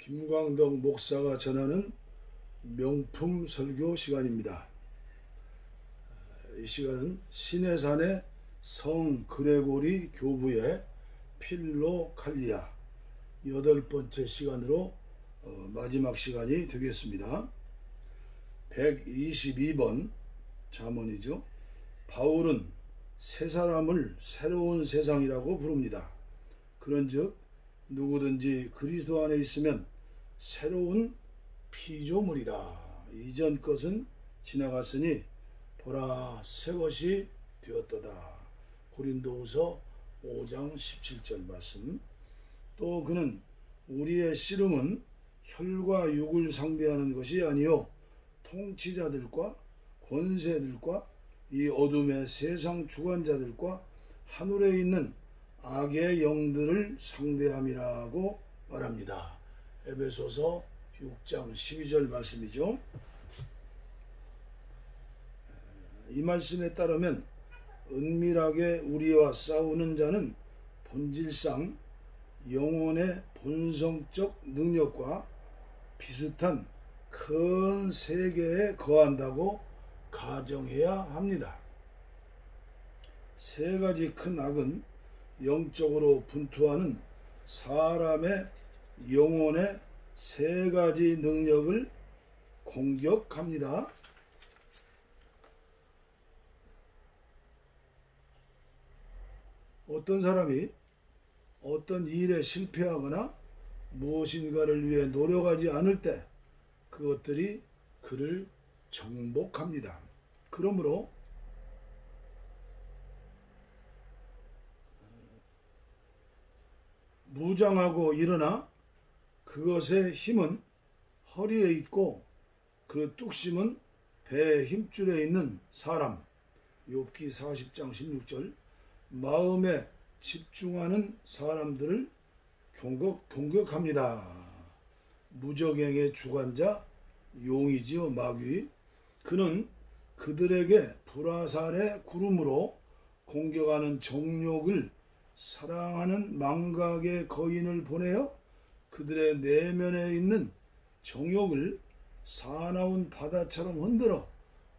김광덕 목사가 전하는 명품 설교 시간입니다. 이 시간은 시내산의 성 그레고리 교부의 필로칼리아 8번째 시간으로 마지막 시간이 되겠습니다. 122번 잠언이죠. 바울은 새 사람을 새로운 세상이라고 부릅니다. 그런즉 누구든지 그리스도 안에 있으면 새로운 피조물이라. 이전 것은 지나갔으니 보라 새 것이 되었도다. 고린도후서 5장 17절 말씀. 또 그는 우리의 씨름은 혈과 육을 상대하는 것이 아니요 통치자들과 권세들과 이 어둠의 세상 주관자들과 하늘에 있는 악의 영들을 상대함이라고 말합니다. 에베소서 6장 12절 말씀이죠. 이 말씀에 따르면 은밀하게 우리와 싸우는 자는 본질상 영혼의 본성적 능력과 비슷한 큰 세계에 거한다고 가정해야 합니다. 세 가지 큰 악은 영적으로 분투하는 사람의 영혼의 세 가지 능력을 공격합니다. 어떤 사람이 어떤 일에 실패하거나 무엇인가를 위해 노력하지 않을 때 그것들이 그를 정복합니다. 그러므로 무장하고 일어나 그것의 힘은 허리에 있고 그 뚝심은 배의 힘줄에 있는 사람. 욥기 40장 16절. 마음에 집중하는 사람들을 공격합니다. 무적행의 주관자 용이지요. 마귀. 그는 그들에게 불화살의 구름으로 공격하는 정욕을 사랑하는 망각의 거인을 보내어 그들의 내면에 있는 정욕을 사나운 바다처럼 흔들어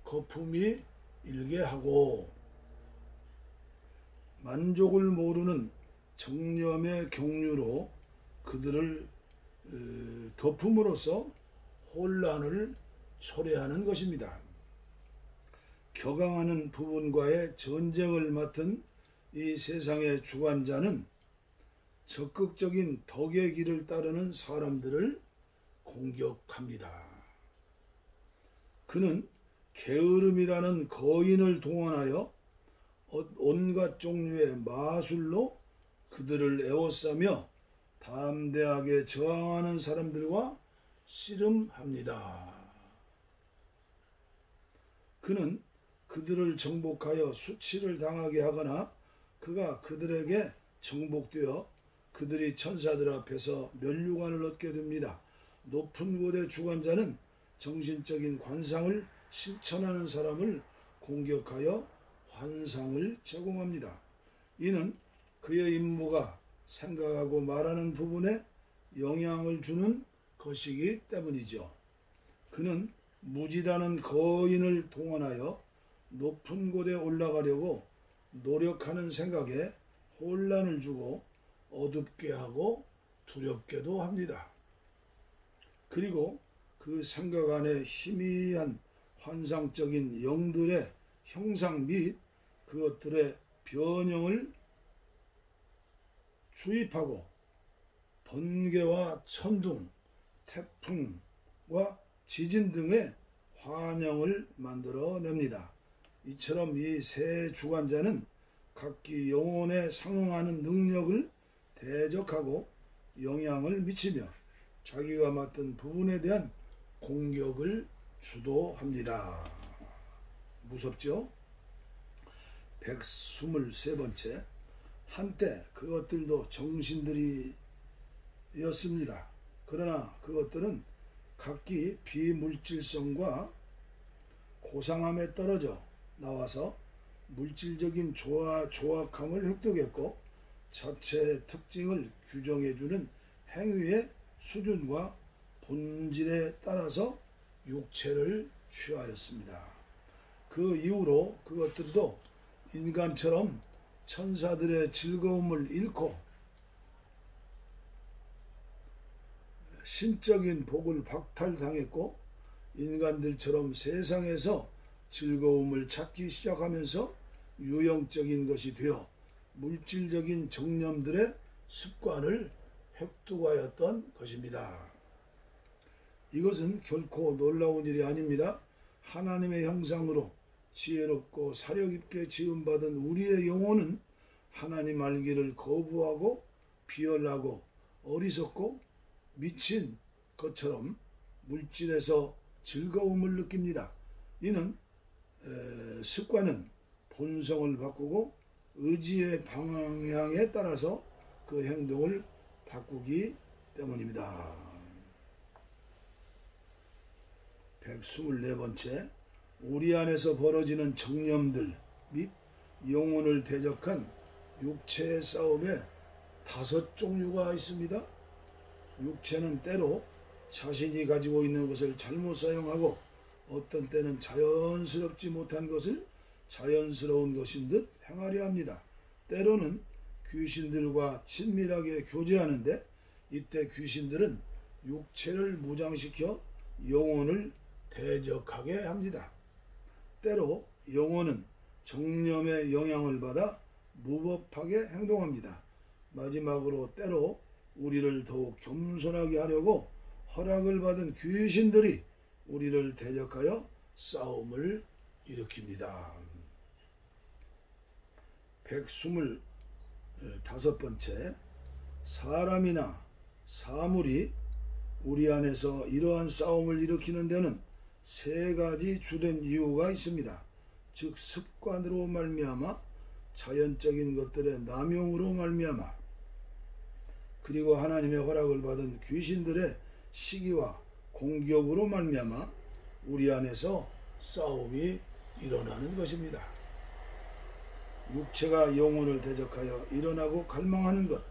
거품이 일게 하고, 만족을 모르는 정념의 경류로 그들을 덮음으로써 혼란을 초래하는 것입니다. 격앙하는 부분과의 전쟁을 맡은 이 세상의 주관자는 적극적인 덕의 길을 따르는 사람들을 공격합니다. 그는 게으름이라는 거인을 동원하여 온갖 종류의 마술로 그들을 에워싸며 담대하게 저항하는 사람들과 씨름합니다. 그는 그들을 정복하여 수치를 당하게 하거나 그가 그들에게 정복되어 그들이 천사들 앞에서 면류관을 얻게 됩니다. 높은 곳의 주관자는 정신적인 관상을 실천하는 사람을 공격하여 환상을 제공합니다. 이는 그의 임무가 생각하고 말하는 부분에 영향을 주는 것이기 때문이죠. 그는 무지라는 거인을 동원하여 높은 곳에 올라가려고 노력하는 생각에 혼란을 주고 어둡게 하고 두렵게도 합니다. 그리고 그 생각 안에 희미한 환상적인 영들의 형상 및 그것들의 변형을 주입하고 번개와 천둥, 태풍과 지진 등의 환영을 만들어냅니다. 이처럼 이 세 주관자는 각기 영혼에 상응하는 능력을 대적하고 영향을 미치며 자기가 맡은 부분에 대한 공격을 주도합니다. 무섭죠? 123번째. 한때 그것들도 정신들이었습니다. 그러나 그것들은 각기 비물질성과 고상함에 떨어져 나와서 물질적인 조악함을 획득했고 자체의 특징을 규정해주는 행위에 수준과 본질에 따라서 육체를 취하였습니다. 그 이후로 그것들도 인간처럼 천사들의 즐거움을 잃고 신적인 복을 박탈당했고 인간들처럼 세상에서 즐거움을 찾기 시작하면서 유형적인 것이 되어 물질적인 정념들의 습관을 획득하였던 것입니다. 이것은 결코 놀라운 일이 아닙니다. 하나님의 형상으로 지혜롭고 사력있게 지음받은 우리의 영혼은 하나님 알기를 거부하고 비열하고 어리석고 미친 것처럼 물질에서 즐거움을 느낍니다. 이는 습관은 본성을 바꾸고 의지의 방향에 따라서 그 행동을 바꾸기 때문입니다. 124번째, 우리 안에서 벌어지는 정념들 및 영혼을 대적한 육체의 싸움에 5종류가 있습니다. 육체는 때로 자신이 가지고 있는 것을 잘못 사용하고 어떤 때는 자연스럽지 못한 것을 자연스러운 것인 듯 행하려 합니다. 때로는 귀신들과 친밀하게 교제하는데 이때 귀신들은 육체를 무장시켜 영혼을 대적하게 합니다. 때로 영혼은 정념의 영향을 받아 무법하게 행동합니다. 마지막으로 때로 우리를 더욱 겸손하게 하려고 허락을 받은 귀신들이 우리를 대적하여 싸움을 일으킵니다. 125번째, 사람이나 사물이 우리 안에서 이러한 싸움을 일으키는 데는 3가지 주된 이유가 있습니다. 즉 습관으로 말미암아, 자연적인 것들의 남용으로 말미암아, 그리고 하나님의 허락을 받은 귀신들의 시기와 공격으로 말미암아 우리 안에서 싸움이 일어나는 것입니다. 육체가 영혼을 대적하여 일어나고 갈망하는 것,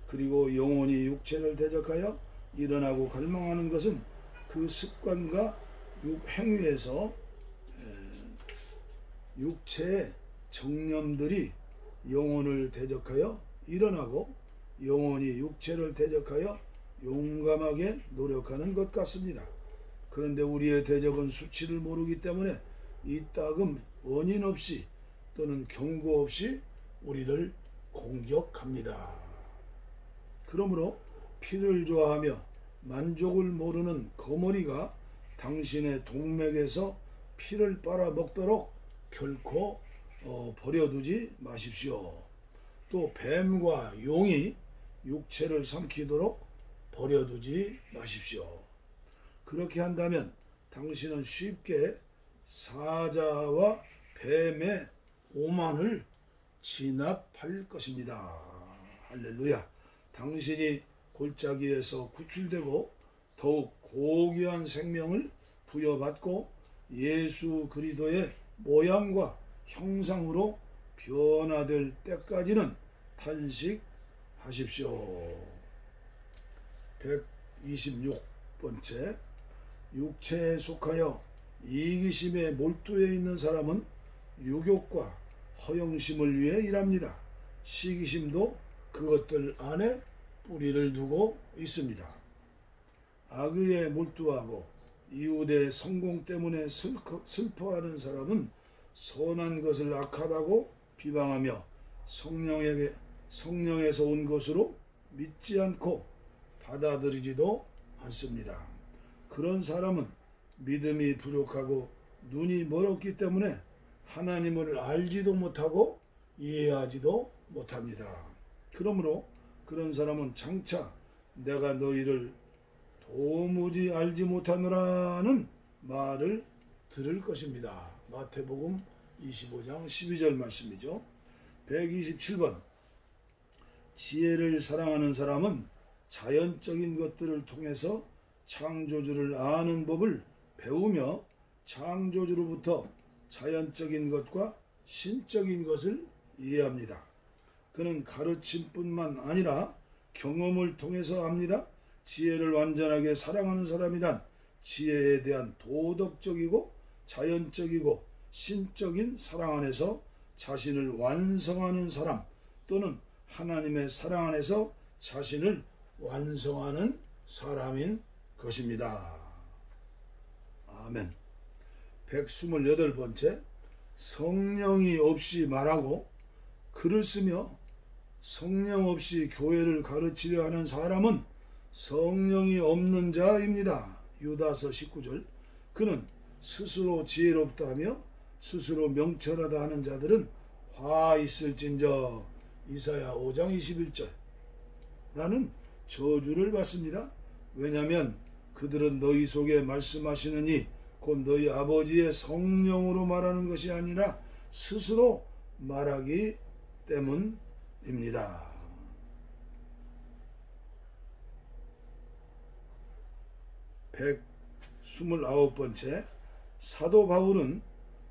그리고 영혼이 육체를 대적하여 일어나고 갈망하는 것은 그 습관과 행위에서 육체의 정념들이 영혼을 대적하여 일어나고 영혼이 육체를 대적하여 용감하게 노력하는 것 같습니다. 그런데 우리의 대적은 수치를 모르기 때문에 이따금 원인 없이 또는 경고 없이 우리를 공격합니다. 그러므로 피를 좋아하며 만족을 모르는 거머리가 당신의 동맥에서 피를 빨아먹도록 결코 버려두지 마십시오. 또 뱀과 용이 육체를 삼키도록 버려두지 마십시오. 그렇게 한다면 당신은 쉽게 사자와 뱀의 오만을 진압할 것입니다. 할렐루야. 당신이 골짜기에서 구출되고 더욱 고귀한 생명을 부여받고 예수 그리스도의 모양과 형상으로 변화될 때까지는 탄식하십시오. 126번째, 육체에 속하여 이기심에 몰두해 있는 사람은 유욕과 허영심을 위해 일합니다. 시기심도 그것들 안에 뿌리를 두고 있습니다. 악의에 몰두하고 이웃의 성공 때문에 슬퍼하는 사람은 선한 것을 악하다고 비방하며 성령에서 온 것으로 믿지 않고 받아들이지도 않습니다. 그런 사람은 믿음이 부족하고 눈이 멀었기 때문에 하나님을 알지도 못하고 이해하지도 못합니다. 그러므로 그런 사람은 장차 내가 너희를 도무지 알지 못하노라는 말을 들을 것입니다. 마태복음 25장 12절 말씀이죠. 127번, 지혜를 사랑하는 사람은 자연적인 것들을 통해서 창조주를 아는 법을 배우며 창조주로부터 자연적인 것과 신적인 것을 이해합니다. 그는 가르침뿐만 아니라 경험을 통해서 압니다. 지혜를 완전하게 사랑하는 사람이란 지혜에 대한 도덕적이고 자연적이고 신적인 사랑 안에서 자신을 완성하는 사람 또는 하나님의 사랑 안에서 자신을 완성하는 사람인 것입니다. 아멘. 128번째, 성령이 없이 말하고 글을 쓰며 성령 없이 교회를 가르치려 하는 사람은 성령이 없는 자입니다. 유다서 19절. 그는 스스로 지혜롭다 하며 스스로 명철하다 하는 자들은 화 있을진저. 이사야 5장 21절. 라는 저주를 받습니다. 왜냐하면 그들은 너희 속에 말씀하시는 이 곧 너희 아버지의 성령으로 말하는 것이 아니라 스스로 말하기 때문입니다. 129번째, 사도 바울은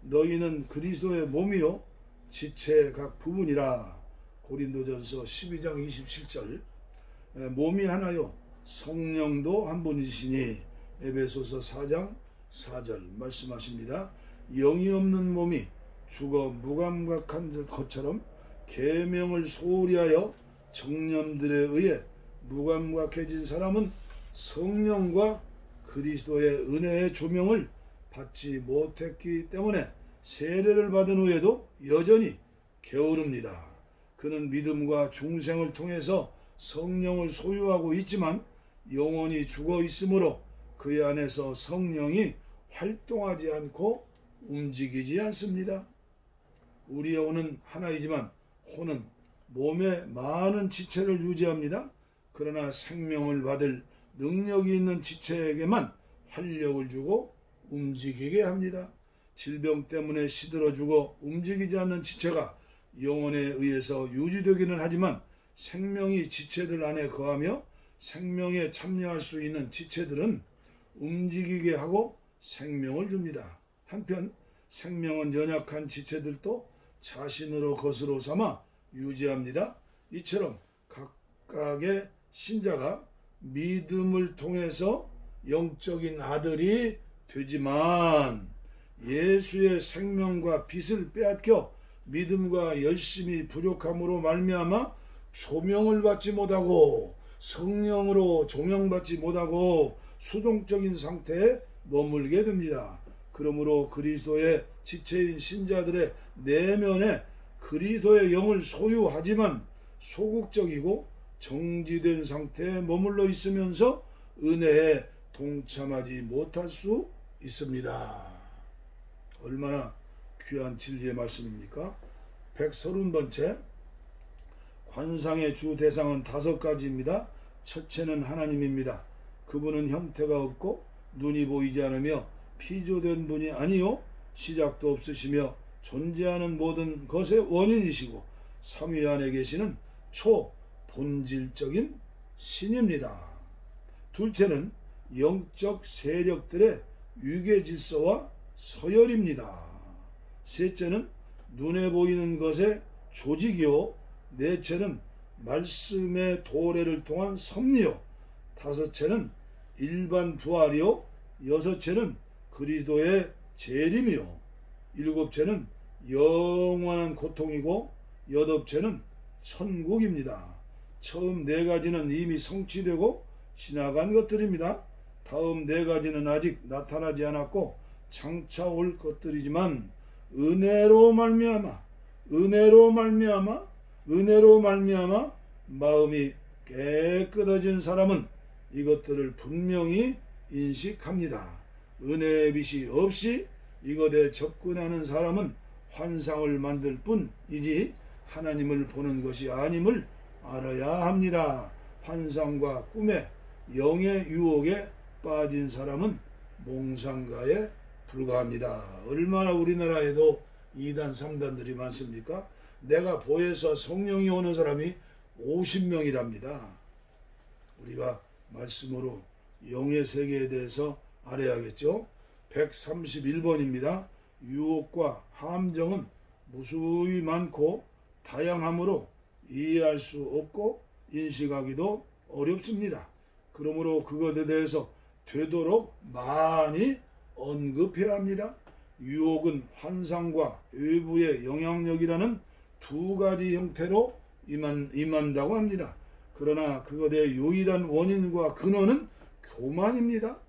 너희는 그리스도의 몸이요 지체의 각 부분이라. 고린도전서 12장 27절. 몸이 하나요 성령도 한 분이시니. 에베소서 4장 4절 말씀하십니다. 영이 없는 몸이 죽어 무감각한 것처럼 계명을 소홀히 하여 정념들에 의해 무감각해진 사람은 성령과 그리스도의 은혜의 조명을 받지 못했기 때문에 세례를 받은 후에도 여전히 게으릅니다. 그는 믿음과 중생을 통해서 성령을 소유하고 있지만 영혼이 죽어 있으므로 그의 안에서 성령이 활동하지 않고 움직이지 않습니다. 우리의 혼은 하나이지만 혼은 몸에 많은 지체를 유지합니다. 그러나 생명을 받을 능력이 있는 지체에게만 활력을 주고 움직이게 합니다. 질병 때문에 시들어 죽어 움직이지 않는 지체가 영혼에 의해서 유지되기는 하지만 생명이 지체들 안에 거하며 생명에 참여할 수 있는 지체들은 움직이게 하고 생명을 줍니다. 한편 생명은 연약한 지체들도 자신으로 것으로 삼아 유지합니다. 이처럼 각각의 신자가 믿음을 통해서 영적인 아들이 되지만 예수의 생명과 빛을 빼앗겨 믿음과 열심이 부족함으로 말미암아 조명을 받지 못하고 성령으로 조명받지 못하고 수동적인 상태에 머물게 됩니다. 그러므로 그리스도의 지체인 신자들의 내면에 그리스도의 영을 소유하지만 소극적이고 정지된 상태에 머물러 있으면서 은혜에 동참하지 못할 수 있습니다. 얼마나 귀한 진리의 말씀입니까? 130번째, 관상의 주 대상은 5가지입니다. 첫째는 하나님입니다. 그분은 형태가 없고 눈이 보이지 않으며 피조된 분이 아니요 시작도 없으시며 존재하는 모든 것의 원인이시고 삼위 안에 계시는 초본질적인 신입니다. 둘째는 영적 세력들의 위계질서와 서열입니다. 셋째는 눈에 보이는 것의 조직이요 넷째는 말씀의 도래를 통한 섭리요 다섯째는 일반 부활이요 여섯째는 그리스도의 재림이요 일곱째는 영원한 고통이고 여덟째는 천국입니다. 처음 4가지는 이미 성취되고 지나간 것들입니다. 다음 4가지는 아직 나타나지 않았고 장차 올 것들이지만 은혜로 말미암아 마음이 깨끗해진 사람은 이것들을 분명히 인식합니다. 은혜의 빛이 없이 이것에 접근하는 사람은 환상을 만들 뿐이지 하나님을 보는 것이 아님을 알아야 합니다. 환상과 꿈에 영의 유혹에 빠진 사람은 몽상가에 불과합니다. 얼마나 우리나라에도 2단 3단들이 많습니까? 내가 보혜사 성령이 오는 사람이 50명이랍니다. 우리가 말씀으로 영의 세계에 대해서 알아야겠죠. 131번입니다. 유혹과 함정은 무수히 많고 다양하므로 이해할 수 없고 인식하기도 어렵습니다. 그러므로 그것에 대해서 되도록 많이 언급해야 합니다. 유혹은 환상과 외부의 영향력이라는 두 가지 형태로 임한다고 합니다. 그러나 그것의 유일한 원인과 근원은 교만입니다.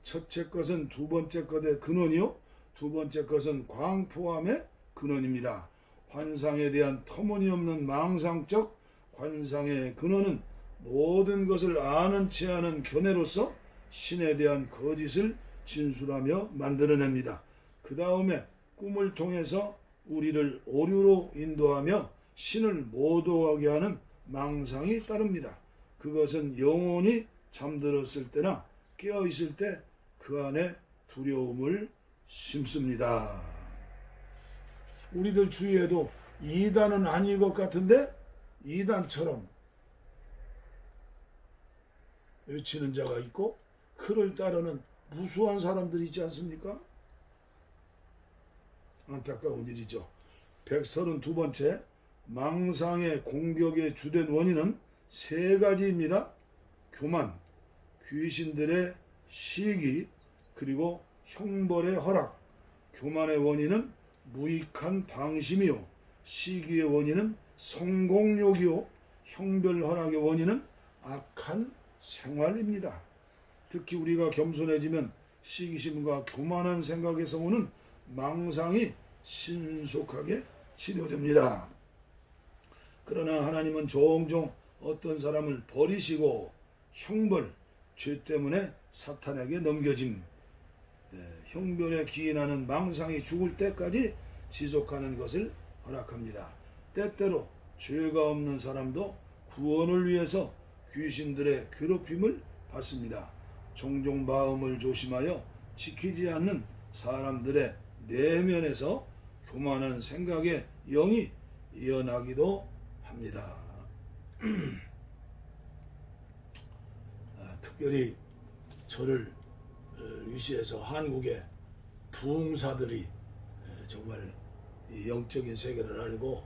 첫째 것은 두 번째 것의 근원이요, 두 번째 것은 광포함의 근원입니다. 환상에 대한 터무니없는 망상적 환상의 근원은 모든 것을 아는 체 하는 견해로서 신에 대한 거짓을 진술하며 만들어냅니다. 그 다음에 꿈을 통해서 우리를 오류로 인도하며 신을 모독하게 하는 망상이 따릅니다. 그것은 영혼이 잠들었을 때나 깨어있을 때 그 안에 두려움을 심습니다. 우리들 주위에도 이단은 아닌 것 같은데 이단처럼 외치는 자가 있고 그를 따르는 무수한 사람들이 있지 않습니까? 안타까운 일이죠. 132번째, 망상의 공격의 주된 원인은 세 가지입니다. 교만, 귀신들의 시기, 그리고 형벌의 허락. 교만의 원인은 무익한 방심이요, 시기의 원인은 성공욕이요, 형벌 허락의 원인은 악한 생활입니다. 특히 우리가 겸손해지면 시기심과 교만한 생각에서 오는 망상이 신속하게 치료됩니다. 그러나 하나님은 종종 어떤 사람을 버리시고 형벌, 죄 때문에 사탄에게 넘겨짐, 형벌에 기인하는 망상이 죽을 때까지 지속하는 것을 허락합니다. 때때로 죄가 없는 사람도 구원을 위해서 귀신들의 괴롭힘을 받습니다. 종종 마음을 조심하여 지키지 않는 사람들의 내면에서 교만한 생각의 영이 이어나기도 합니다. 특별히 저를 위시해서 한국의 부흥사들이 정말 영적인 세계를 알고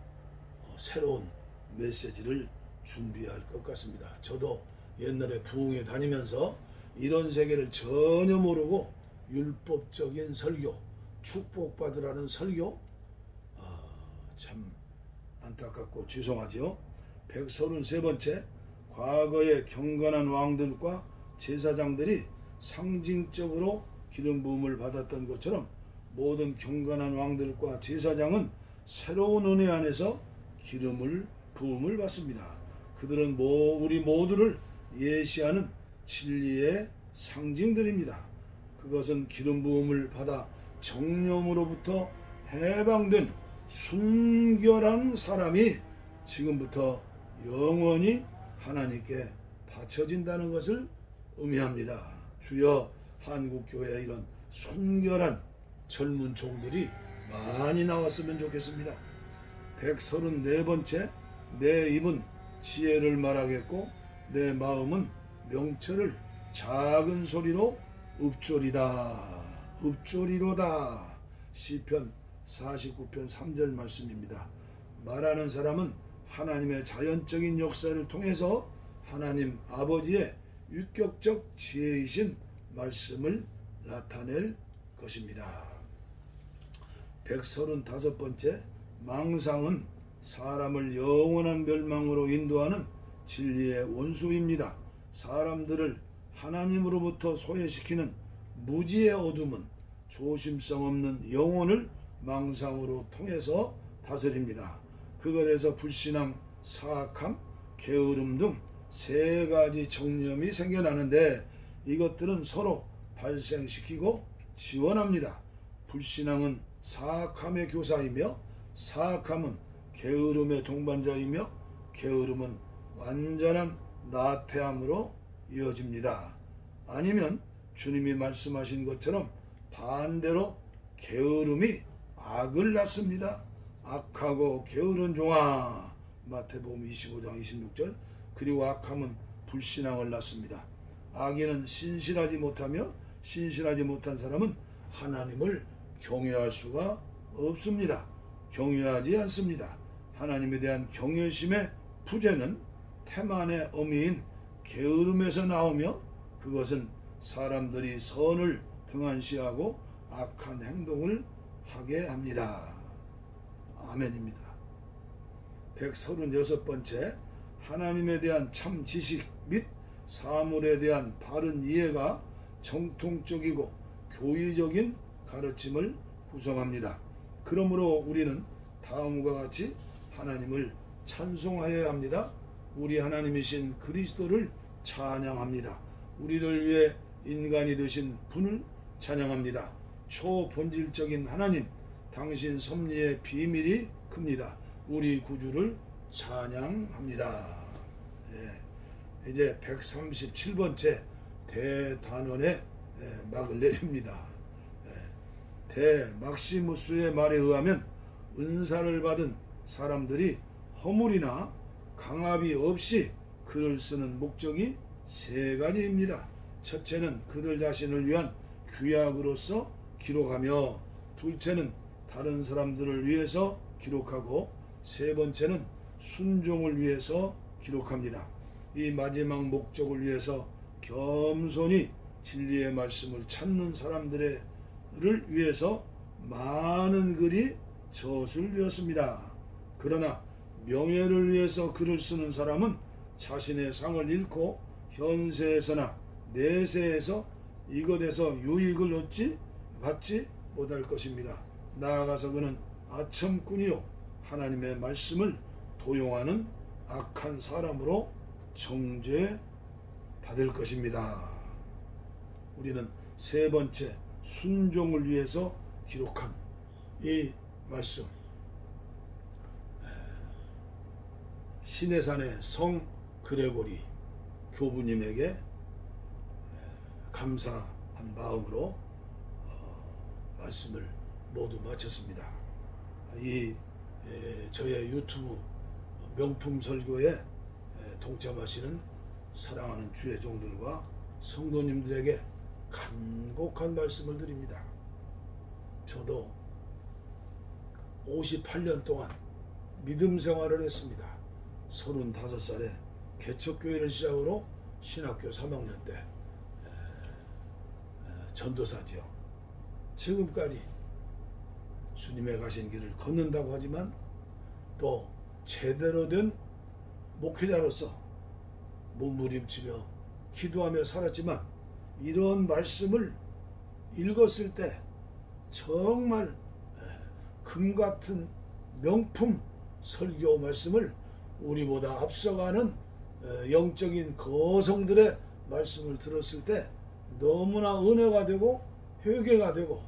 새로운 메시지를 준비할 것 같습니다. 저도 옛날에 부흥에 다니면서 이런 세계를 전혀 모르고 율법적인 설교, 축복받으라는 설교, 참 안타깝고 죄송하지요. 133번째, 과거의 경건한 왕들과 제사장들이 상징적으로 기름 부음을 받았던 것처럼 모든 경건한 왕들과 제사장은 새로운 은혜 안에서 기름을 부음을 받습니다. 그들은 우리 모두를 예시하는 진리의 상징들입니다. 그것은 기름 부음을 받아 정령으로부터 해방된 순결한 사람이 지금부터 영원히 하나님께 바쳐진다는 것을 의미합니다. 주여, 한국교회에 이런 순결한 젊은 종들이 많이 나왔으면 좋겠습니다. 134번째, 내 입은 지혜를 말하겠고 내 마음은 명철을 작은 소리로 읊조리로다. 시편 49편 3절 말씀입니다. 말하는 사람은 하나님의 자연적인 역사를 통해서 하나님 아버지의 유격적 지혜이신 말씀을 나타낼 것입니다. 135번째, 망상은 사람을 영원한 멸망으로 인도하는 진리의 원수입니다. 사람들을 하나님으로부터 소외시키는 무지의 어둠은 조심성 없는 영혼을 망상으로 통해서 다스립니다. 그것에서 불신앙, 사악함, 게으름 등 세 가지 정념이 생겨나는데 이것들은 서로 발생시키고 지원합니다. 불신앙은 사악함의 교사이며 사악함은 게으름의 동반자이며 게으름은 완전한 나태함으로 이어집니다. 아니면 주님이 말씀하신 것처럼 반대로 게으름이 악을 낳습니다. 악하고 게으른 종아, 마태복음 25장 26절. 그리고 악함은 불신앙을 낳습니다. 악인은 신실하지 못하며 신실하지 못한 사람은 하나님을 경외할 수가 없습니다. 경외하지 않습니다. 하나님에 대한 경외심의 부재는 태만의 어미인 게으름에서 나오며 그것은 사람들이 선을 등한시하고 악한 행동을 하게 합니다. 아멘입니다. 136번째, 하나님에 대한 참 지식 및 사물에 대한 바른 이해가 정통적이고 교의적인 가르침을 구성합니다. 그러므로 우리는 다음과 같이 하나님을 찬송하여야 합니다. 우리 하나님이신 그리스도를 찬양합니다. 우리를 위해 인간이 되신 분을 찬양합니다. 초본질적인 하나님, 당신 섭리의 비밀이 큽니다. 우리 구주를 찬양합니다. 예, 이제 137번째 대단원의 막을 내립니다. 대막시무스의 말에 의하면 은사를 받은 사람들이 허물이나 강압이 없이 글을 쓰는 목적이 세 가지입니다. 첫째는 그들 자신을 위한 규약으로서 기록하며, 둘째는 다른 사람들을 위해서 기록하고, 세 번째는 순종을 위해서 기록합니다. 이 마지막 목적을 위해서 겸손히 진리의 말씀을 찾는 사람들을 위해서 많은 글이 저술되었습니다. 그러나 명예를 위해서 글을 쓰는 사람은 자신의 상을 잃고 현세에서나 내세에서 이것에서 유익을 받지 못할 것입니다. 나아가서 그는 아첨꾼이요 하나님의 말씀을 도용하는 악한 사람으로 정죄받을 것입니다. 우리는 세 번째, 순종을 위해서 기록한 이 말씀, 시내산의 성 그레고리 교부님에게 감사한 마음으로 말씀을 모두 마쳤습니다. 이 저의 유튜브 명품 설교에 동참하시는 사랑하는 주의 종들과 성도님들에게 간곡한 말씀을 드립니다. 저도 58년 동안 믿음 생활을 했습니다. 35살에 개척교회를 시작으로 신학교 3학년 때 전도사지요. 지금까지 주님의 가신 길을 걷는다고 하지만 또 제대로 된 목회자로서 몸부림치며 기도하며 살았지만, 이런 말씀을 읽었을 때 정말 금같은 명품 설교 말씀을 우리보다 앞서가는 영적인 거성들의 말씀을 들었을 때 너무나 은혜가 되고 회개가 되고,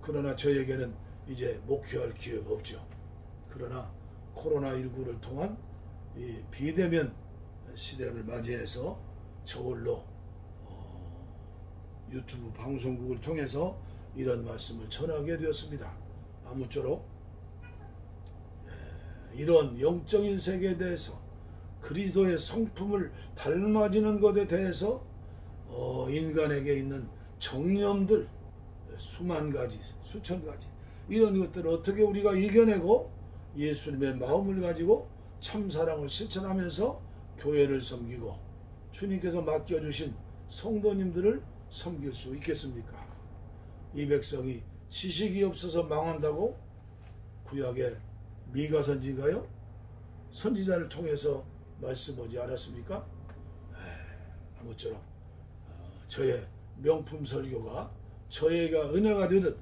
그러나 저에게는 이제 목회할 기회가 없죠. 그러나 코로나19를 통한 이 비대면 시대를 맞이해서 저울로 유튜브 방송국을 통해서 이런 말씀을 전하게 되었습니다. 아무쪼록 이런 영적인 세계에 대해서 그리스도의 성품을 닮아지는 것에 대해서 인간에게 있는 정념들 수만 가지, 수천 가지, 이런 것들을 어떻게 우리가 이겨내고 예수님의 마음을 가지고 참사랑을 실천하면서 교회를 섬기고 주님께서 맡겨주신 성도님들을 섬길 수 있겠습니까? 이 백성이 지식이 없어서 망한다고 구약의 미가 선지가요? 선지자를 통해서 말씀하지 않았습니까? 아무쪼록 저의 명품 설교가 저희가 은혜가 되듯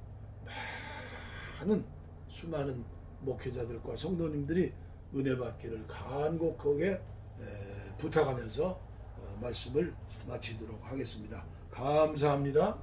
많은 수많은 목회자들과 성도님들이 은혜 받기를 간곡하게 부탁하면서 말씀을 마치도록 하겠습니다. 감사합니다.